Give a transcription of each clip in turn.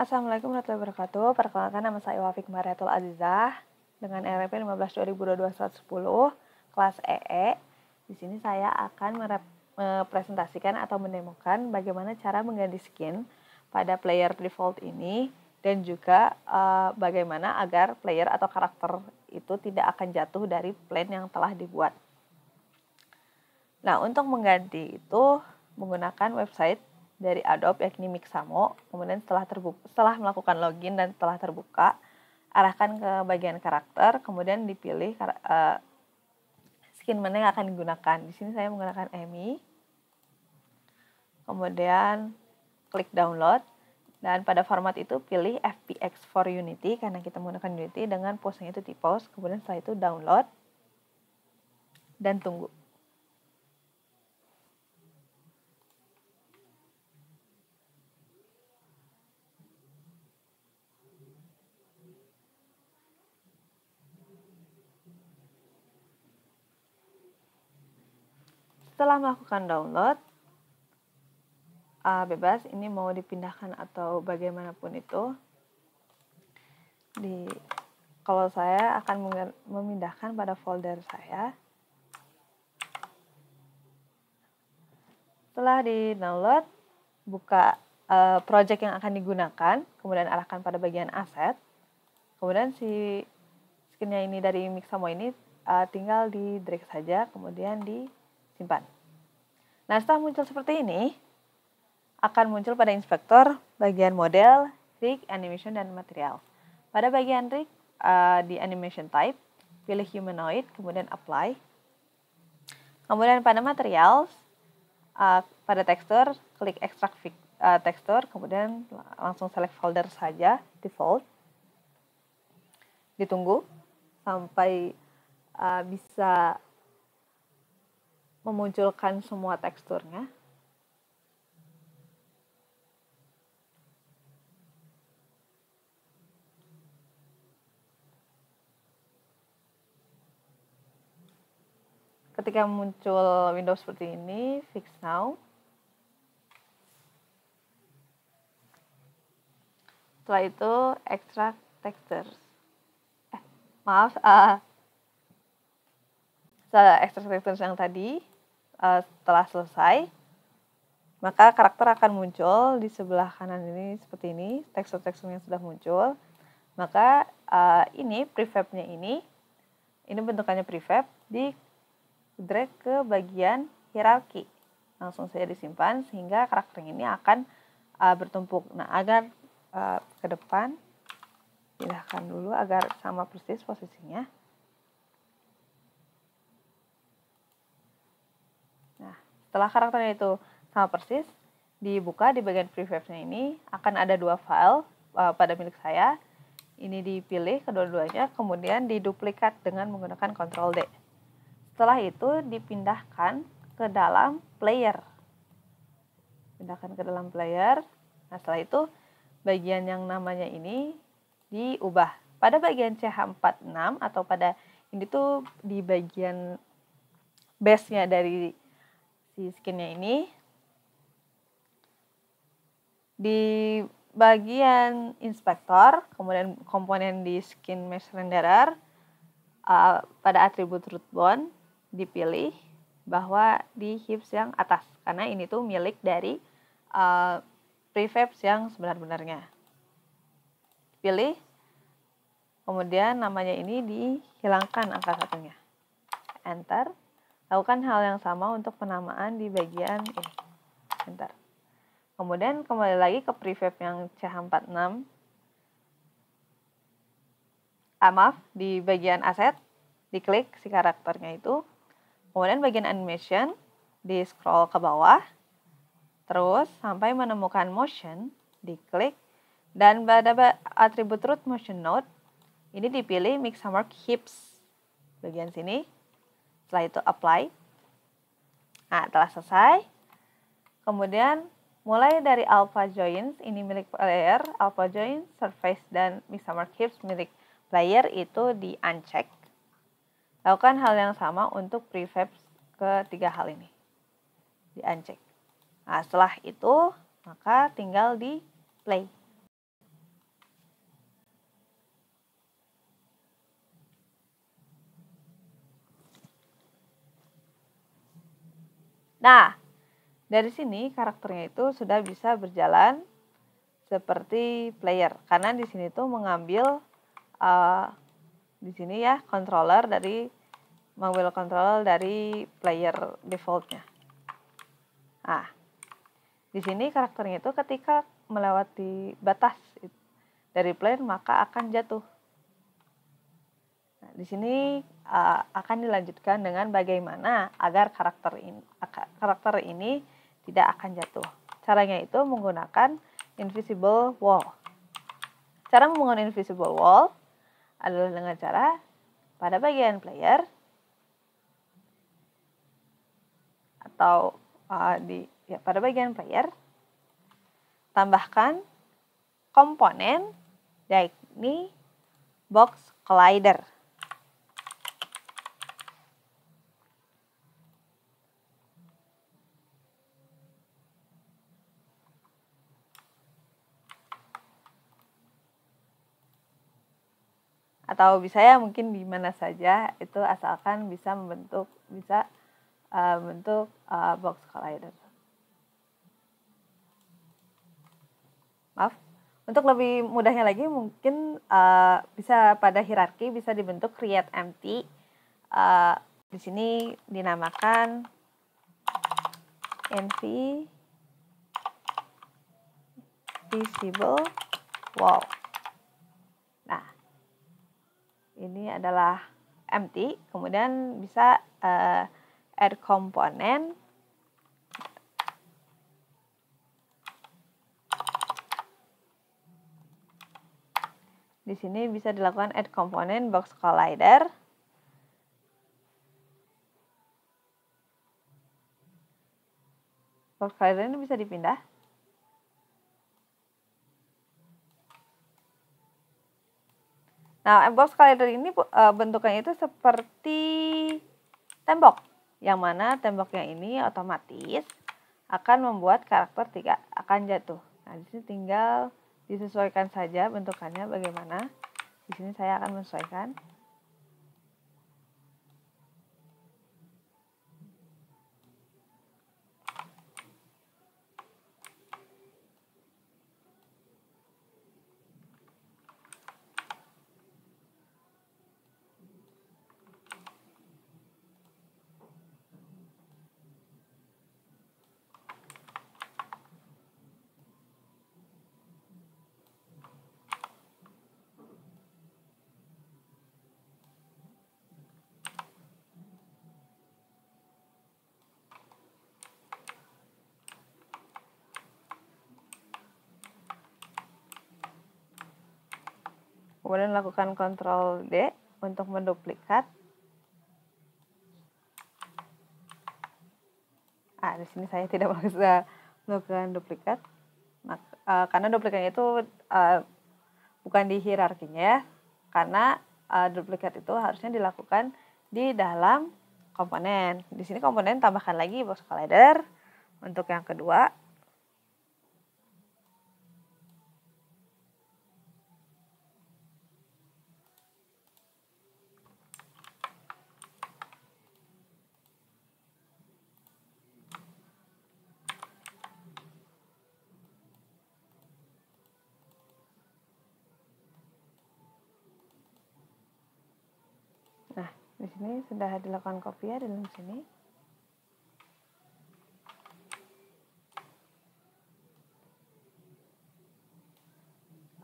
Assalamualaikum warahmatullahi wabarakatuh. Perkenalkan, nama saya Wafik Mariatul Azizah dengan RP 15/2022-110 kelas EE. Di sini saya akan mempresentasikan atau mendemokan bagaimana cara mengganti skin pada player default ini dan juga bagaimana agar player atau karakter itu tidak akan jatuh dari plane yang telah dibuat. Nah, untuk mengganti itu menggunakan website dari Adobe yakni Mixamo. Kemudian setelah melakukan login dan telah terbuka, arahkan ke bagian karakter, kemudian dipilih skin mana yang akan digunakan. Di sini saya menggunakan Amy. Kemudian klik download dan pada format itu pilih FBX for Unity karena kita menggunakan Unity dengan pose-nya itu di pause. Kemudian setelah itu download dan tunggu. Setelah melakukan download, bebas ini mau dipindahkan atau bagaimanapun itu. Kalau saya akan memindahkan pada folder saya. Setelah di-download, buka project yang akan digunakan, kemudian arahkan pada bagian aset. Kemudian si skinnya ini dari Mixamo ini tinggal di drag saja, kemudian disimpan. Nah, setelah muncul seperti ini, akan muncul pada inspektor bagian model, rig, animation, dan material. Pada bagian rig, di animation type, pilih humanoid, kemudian apply. Kemudian pada materials, pada tekstur, klik extract tekstur, kemudian langsung select folder saja, default. Ditunggu sampai bisa memunculkan semua teksturnya. Ketika muncul window seperti ini, fix now. Setelah itu extract textures. Setelah extract textures yang tadi setelah selesai, maka karakter akan muncul di sebelah kanan ini seperti ini, tekstur-tekstur yang sudah muncul. Maka ini prefabnya ini bentukannya prefab, di drag ke bagian hierarki. Langsung saja disimpan sehingga karakter ini akan bertumpuk. Nah, agar ke depan, pindahkan dulu agar sama persis posisinya. Nah, setelah karakternya itu sama persis, dibuka di bagian prefabnya ini akan ada dua file pada milik saya. Ini dipilih kedua-duanya, kemudian diduplikat dengan menggunakan Ctrl D. Setelah itu dipindahkan ke dalam player. Pindahkan ke dalam player. Nah, setelah itu bagian yang namanya ini diubah. Pada bagian CH46 atau pada ini tuh di bagian base-nya dari si skinnya ini, di bagian inspektor, kemudian komponen di skin mesh renderer, pada atribut root bone dipilih bahwa di hips yang atas, karena ini tuh milik dari prefabs yang sebenar-benarnya. Pilih, kemudian namanya ini dihilangkan angka satunya. Enter. Lakukan hal yang sama untuk penamaan di bagian ini. Enter. Kemudian kembali lagi ke prefab yang CH46. Di bagian aset, diklik si karakternya itu. Kemudian bagian animation, di scroll ke bawah. Terus sampai menemukan motion, diklik. Dan pada atribut root motion node, ini dipilih Mixamo hips. Bagian sini. Setelah itu apply. Nah, telah selesai. Kemudian mulai dari alpha joints, ini milik player, alpha joints, surface, dan Mixamo hips milik player itu di uncheck. Lakukan hal yang sama untuk prefab ketiga hal ini. Di uncheck. Nah, setelah itu, maka tinggal di play. Nah, dari sini karakternya itu sudah bisa berjalan seperti player, karena di sini tuh mengambil di sini ya mengambil controller dari player defaultnya. Nah, di sini karakternya itu ketika melewati batas dari player maka akan jatuh. Nah, di sini akan dilanjutkan dengan bagaimana agar karakter ini tidak akan jatuh. Caranya itu menggunakan invisible wall. Cara membangun invisible wall adalah dengan cara pada bagian player atau pada bagian player tambahkan komponen yakni box collider. Atau bisa ya mungkin di mana saja itu asalkan bisa membentuk box collider. Maaf. Untuk lebih mudahnya lagi mungkin bisa pada hierarki bisa dibentuk create empty. Di sini dinamakan invisible wall. Nah, ini adalah empty, kemudian bisa add komponen. Di sini bisa dilakukan add komponen box collider. Box collider ini bisa dipindah. Nah, box collider ini bentuknya itu seperti tembok, yang mana temboknya ini otomatis akan membuat karakter tidak akan jatuh. Nah, di sini tinggal disesuaikan saja bentukannya bagaimana. Di sini saya akan menyesuaikan. Kemudian lakukan Ctrl D untuk menduplikat. Di sini saya tidak bisa melakukan duplikat, karena duplikatnya itu bukan di hierarkinya ya, karena duplikat itu harusnya dilakukan di dalam komponen. Di sini komponen tambahkan lagi box collider untuk yang kedua. Nah, di sini sudah dilakukan copy ya dalam sini.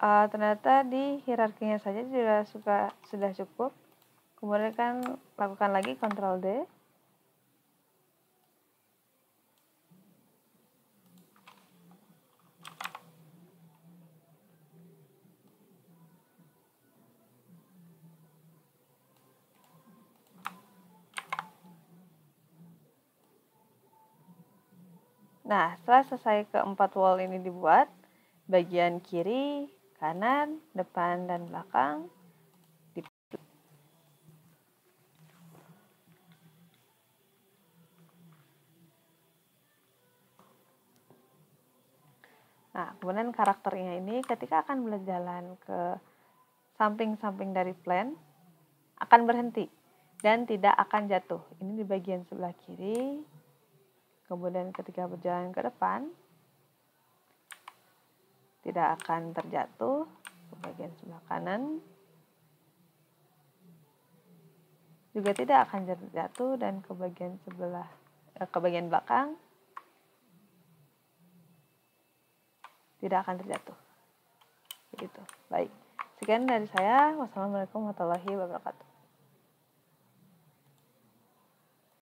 Ternyata di hierarkinya saja sudah cukup. Kemudian kan lakukan lagi Ctrl D. Nah, setelah selesai keempat wall ini dibuat, bagian kiri, kanan, depan, dan belakang Nah, kemudian karakternya ini ketika akan berjalan ke samping-samping dari plan akan berhenti dan tidak akan jatuh. Ini di bagian sebelah kiri. kemudian ketika berjalan ke depan tidak akan terjatuh ke bagian sebelah kanan, juga tidak akan terjatuh, dan ke bagian belakang tidak akan terjatuh. Begitu. Baik. Sekian dari saya. Wassalamualaikum warahmatullahi wabarakatuh.